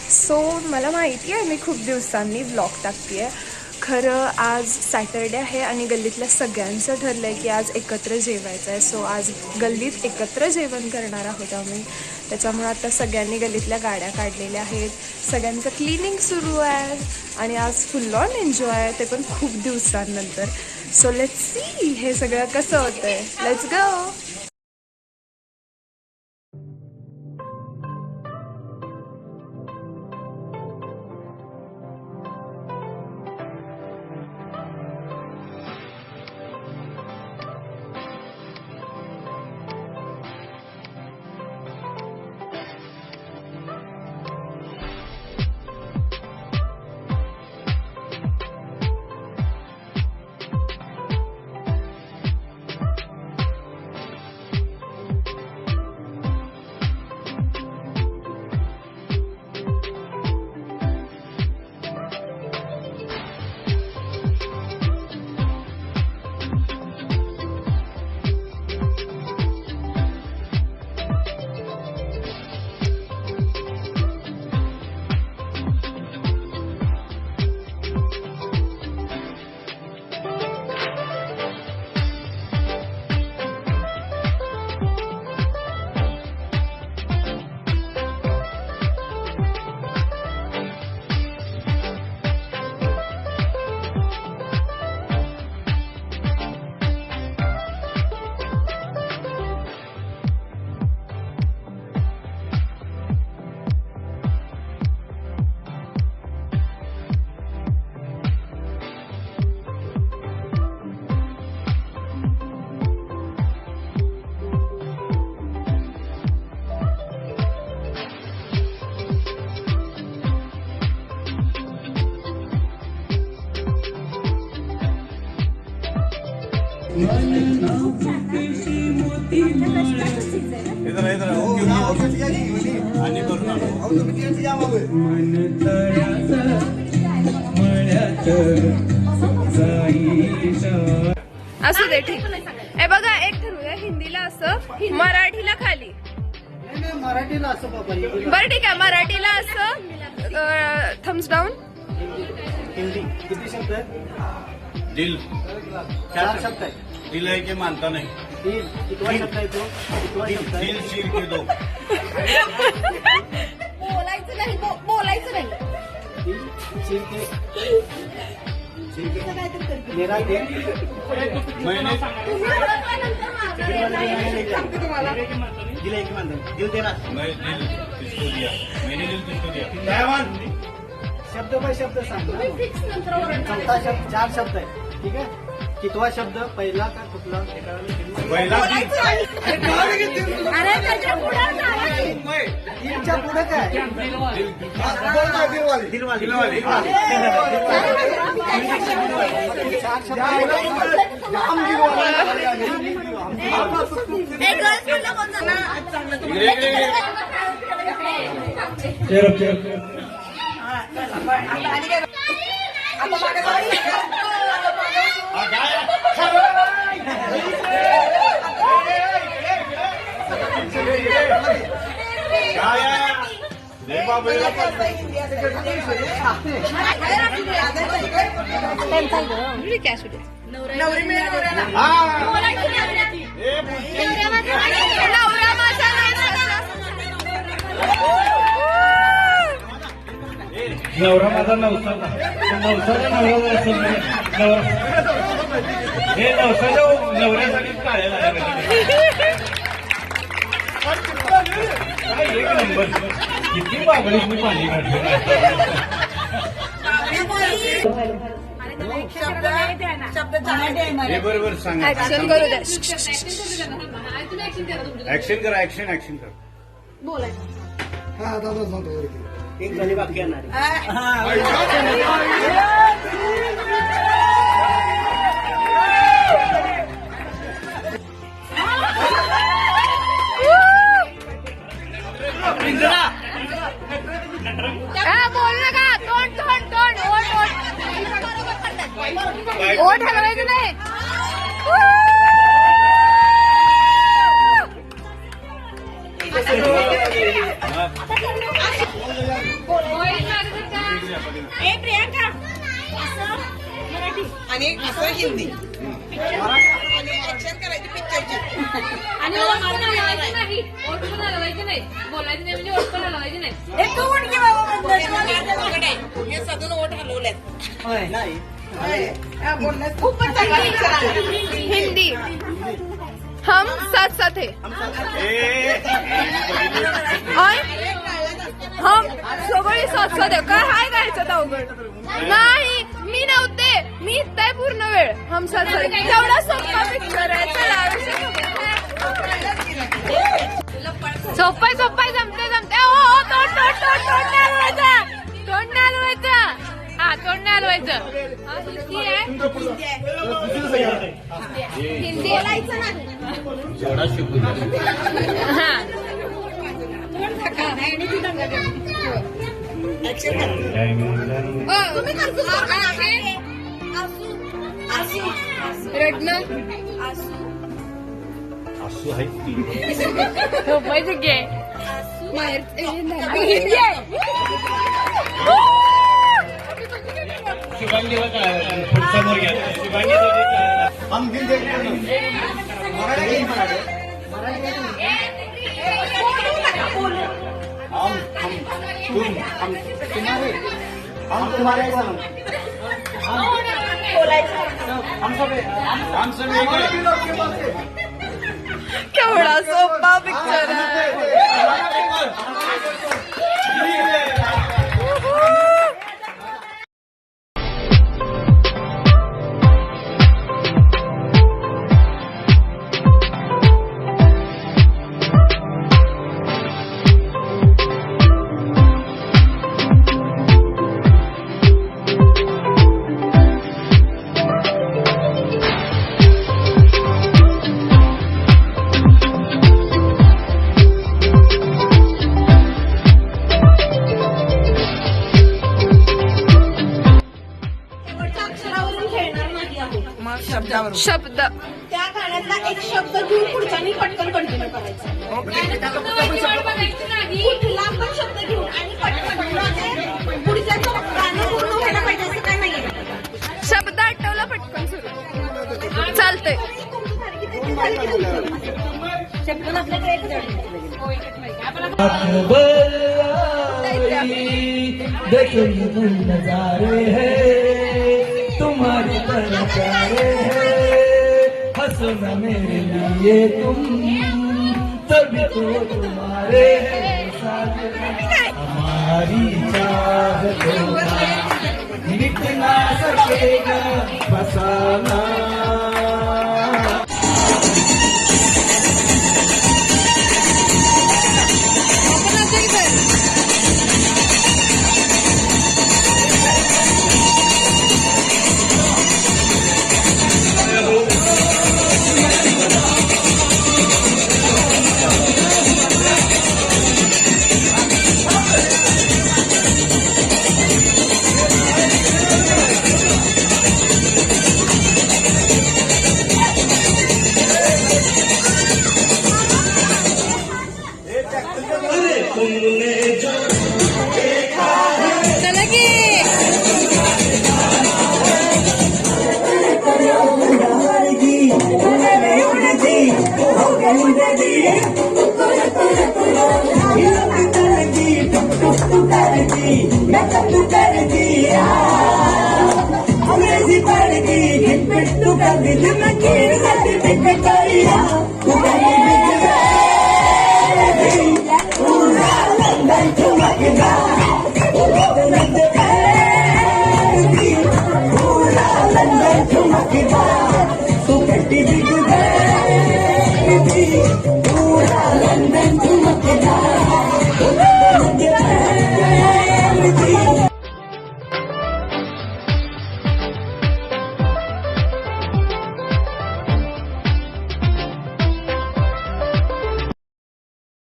So मला माहिती आहे मी खूप दिवसांनी व्लॉग टाकते. खरं आज सॅटर्डे आहे आणि गल्लीतल्या सगळ्यांचं ठरलं आहे की आज एकत्र जेवायचं आहे. सो आज गल्लीत एकत्र जेवण करणार आहोत आम्ही. त्याच्यामुळे आता सगळ्यांनी गल्लीतल्या गाड्या काढलेल्या आहेत. सगळ्यांचं क्लिनिंग सुरू आहे आणि आज फुल ऑन एन्जॉय आहे, ते पण खूप दिवसांनंतर. सो लेट्स सी हे सगळं कसं होतंय. Let's go. असू दे ठीक. हे बघा एक ठरवूया, हिंदीला असं मराठीला खाली. मराठीला असं बरं ठीक आहे, मराठीला असं थम्स डाऊन. हिंदी किती शब्द आहे? दिल 4 शब्द आहे. दिल है कि मानता नहीं. दिल कितवा शब्द आहे तो? कितवा शब्द आहे? दिल चीर के दो. बोलायचं नाही, बोलायचं नाही. दिल चीर के मेरा दिल मैंने दिल एक मानता दिल तेरा. मैं दिल किसको दिया, मैंने दिल किसको दिया. शब्द बाय शब्द सांगतो. चौथा शब्द 4 शब्द आहे. ठीक आहे. कितवा शब्द पहिला का कुठला? पहिला अरे त्याच्या पुढे दिलच्या पुढे काय? दिलवाली. 4 शब्द नवरा माझा नवसाचा नवरा असेल नवरा हे नवसाच्या नवऱ्यासाठीच काढायला एक नंबर. किती बाबळीत मी पाणी काढलं. हे बरोबर सांगा. ऍक्शन करू द्या. ऍक्शन करा. ऍक्शन करा. हा दादा सांगतो. एक झाली बाकी येणार. बोल नका. तोंड ओठ हलवायचं नाही. हिंदी आणि ओठ पण हलवायचं नाही, ओठ पण हलवायचं नाही, बोलायचं नाही म्हणजे ओठ पण हलवायचं नाही. हे सगळं ओठ हलवल्यात होय नाही खूपच चांगला picture आहे. हिंदी हम साथ साथ है और हम सगळे साथ साथ आहे. काय हाय गायचं अवघड नाही. मी नव्हते, मी इथं पूर्ण वेळ. हम साथ साथ तेवढा सोपा पिक्चर आहे. चला सोपाय सोपाय जमते जमते. हो हो तोंड तोंड तोंड तोंड नाही हलवायचं, तोंड नाही हलवायचं. हा तोंड नाही हलवायचं. हा, हिंदी आहे. हिंदी बोलायचं नाही. जेवढा शिकू द्या. हा रडणं असू आहे की झोपायचं घे. शुभांगीला काय समोर घ्या शुभांगी हम दिल देखते नहीं मराठी पण आहे. हम तुम्हारे सनम हम सब एक आहे. केवढा सोपा पिक्चर आहे. शब्द त्या गाण्यातला एक शब्द घेऊन पुढच्यानी पटकन कंटिन्यू करायचा बघायचं नाही. कुठला पण शब्द घेऊन आणि पटकन म्हणजे पुढच्याचं गाणं पूर्ण व्हायला पाहिजे असं काय नाहीये शब्द आठवला पटकन सुरू चालतंय. शब्द आपल्याकडे एक जण देखो ये वो नजारे हैं तुम्हारे तरह प्यारे हैं हंसो ना मेरे लिए तुम तभी तो तुम्हारे साथ हमारी चाहतों का मिट ना सकेगा फसाना. चला की अंग्रेजी पढ़ दी, हिट पिट तू कर दी, दिल में कीड़ कर दी, बिक गई